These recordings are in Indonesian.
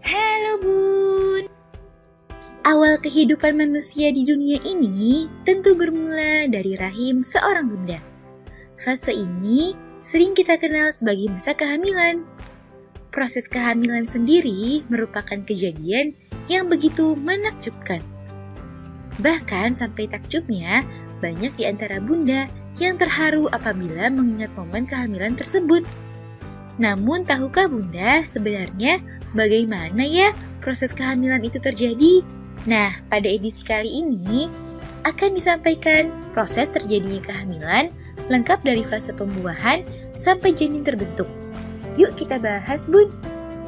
Halo Bun. Awal kehidupan manusia di dunia ini tentu bermula dari rahim seorang bunda. Fase ini sering kita kenal sebagai masa kehamilan. Proses kehamilan sendiri merupakan kejadian yang begitu menakjubkan. Bahkan sampai takjubnya, banyak di antara bunda yang terharu apabila mengingat momen kehamilan tersebut. Namun tahukah bunda sebenarnya bagaimana ya proses kehamilan itu terjadi? Nah, pada edisi kali ini akan disampaikan proses terjadinya kehamilan lengkap dari fase pembuahan sampai janin terbentuk. Yuk kita bahas bun.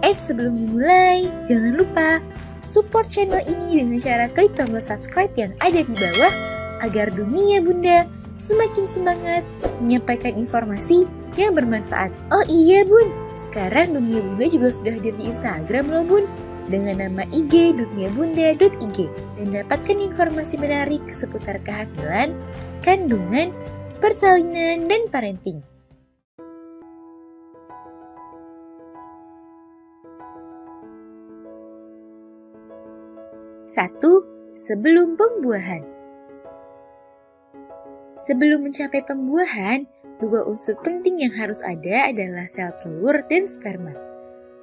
Sebelum dimulai, jangan lupa support channel ini dengan cara klik tombol subscribe yang ada di bawah agar dunia bunda semakin semangat menyampaikan informasi yang bermanfaat. Oh iya bun, sekarang dunia bunda juga sudah hadir di Instagram loh bun, dengan nama IG duniabunda.ig, dan dapatkan informasi menarik seputar kehamilan, kandungan, persalinan, dan parenting. Satu, sebelum pembuahan. Sebelum mencapai pembuahan, dua unsur penting yang harus ada adalah sel telur dan sperma.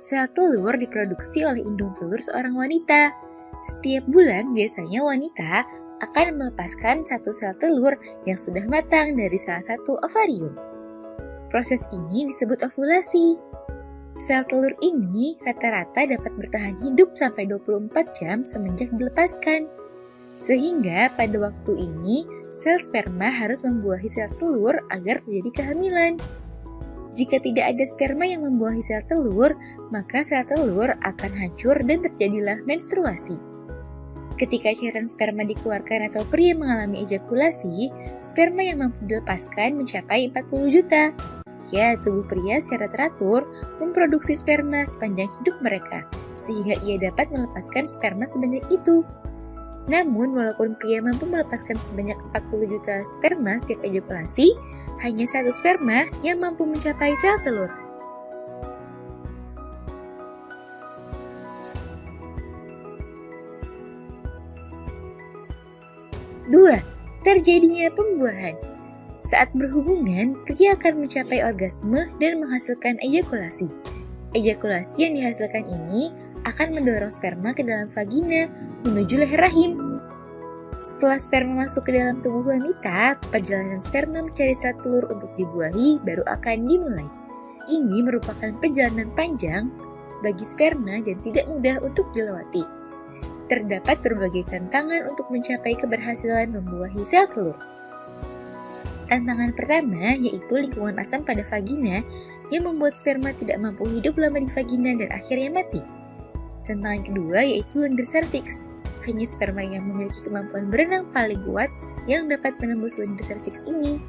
Sel telur diproduksi oleh indung telur seorang wanita. Setiap bulan biasanya wanita akan melepaskan satu sel telur yang sudah matang dari salah satu ovarium. Proses ini disebut ovulasi. Sel telur ini rata-rata dapat bertahan hidup sampai 24 jam semenjak dilepaskan. Sehingga pada waktu ini, sel sperma harus membuahi sel telur agar terjadi kehamilan. Jika tidak ada sperma yang membuahi sel telur, maka sel telur akan hancur dan terjadilah menstruasi. Ketika cairan sperma dikeluarkan atau pria mengalami ejakulasi, sperma yang mampu dilepaskan mencapai 40 juta. Ya, tubuh pria secara teratur memproduksi sperma sepanjang hidup mereka, sehingga ia dapat melepaskan sperma sebanyak itu. Namun, walaupun pria mampu melepaskan sebanyak 40 juta sperma setiap ejakulasi, hanya satu sperma yang mampu mencapai sel telur. Dua, terjadinya pembuahan. Saat berhubungan, pria akan mencapai orgasme dan menghasilkan ejakulasi. Ejakulasi yang dihasilkan ini akan mendorong sperma ke dalam vagina menuju leher rahim. Setelah sperma masuk ke dalam tubuh wanita, perjalanan sperma mencari sel telur untuk dibuahi baru akan dimulai. Ini merupakan perjalanan panjang bagi sperma dan tidak mudah untuk dilewati. Terdapat berbagai tantangan untuk mencapai keberhasilan membuahi sel telur. Tantangan pertama yaitu lingkungan asam pada vagina yang membuat sperma tidak mampu hidup lama di vagina dan akhirnya mati. Tantangan kedua yaitu lendir serviks. Hanya sperma yang memiliki kemampuan berenang paling kuat yang dapat menembus lendir serviks ini.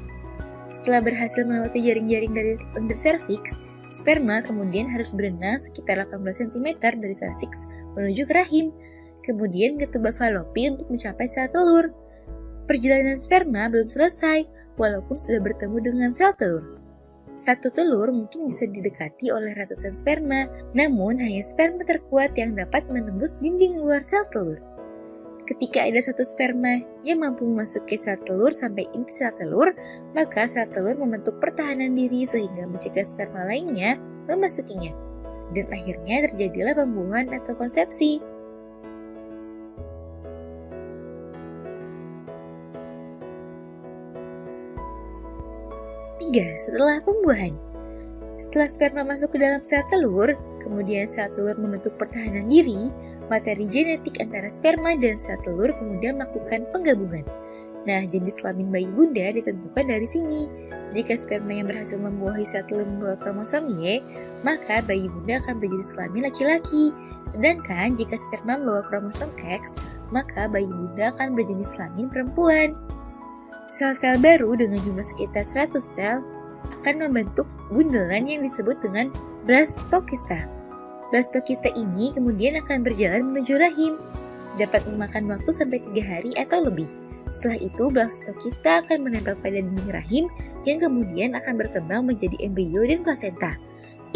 Setelah berhasil melewati jaring-jaring dari lendir serviks, sperma kemudian harus berenang sekitar 18 cm dari serviks menuju ke rahim, kemudian ke tuba falopi untuk mencapai sel telur. Perjalanan sperma belum selesai, walaupun sudah bertemu dengan sel telur. Satu telur mungkin bisa didekati oleh ratusan sperma, namun hanya sperma terkuat yang dapat menembus dinding luar sel telur. Ketika ada satu sperma yang mampu memasuki sel telur sampai inti sel telur, maka sel telur membentuk pertahanan diri sehingga mencegah sperma lainnya memasukinya. Dan akhirnya terjadilah pembuahan atau konsepsi. 3. Setelah pembuahan. Setelah sperma masuk ke dalam sel telur, kemudian sel telur membentuk pertahanan diri, materi genetik antara sperma dan sel telur kemudian melakukan penggabungan. Nah, jenis kelamin bayi bunda ditentukan dari sini. Jika sperma yang berhasil membuahi sel telur membawa kromosom Y, maka bayi bunda akan berjenis kelamin laki-laki. Sedangkan jika sperma membawa kromosom X, maka bayi bunda akan berjenis kelamin perempuan. Sel-sel baru dengan jumlah sekitar 100 sel akan membentuk bundelan yang disebut dengan blastokista. Blastokista ini kemudian akan berjalan menuju rahim. Dapat memakan waktu sampai 3 hari atau lebih. Setelah itu, blastokista akan menempel pada dinding rahim yang kemudian akan berkembang menjadi embrio dan plasenta.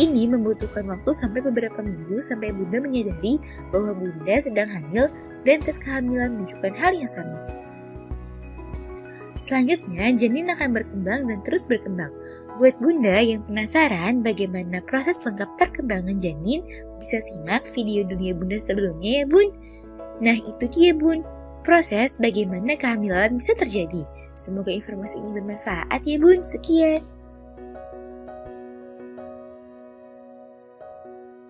Ini membutuhkan waktu sampai beberapa minggu sampai Bunda menyadari bahwa Bunda sedang hamil dan tes kehamilan menunjukkan hal yang sama. Selanjutnya, janin akan berkembang dan terus berkembang. Buat Bunda yang penasaran bagaimana proses lengkap perkembangan janin, bisa simak video dunia Bunda sebelumnya ya Bun. Nah itu dia Bun, proses bagaimana kehamilan bisa terjadi. Semoga informasi ini bermanfaat ya Bun. Sekian.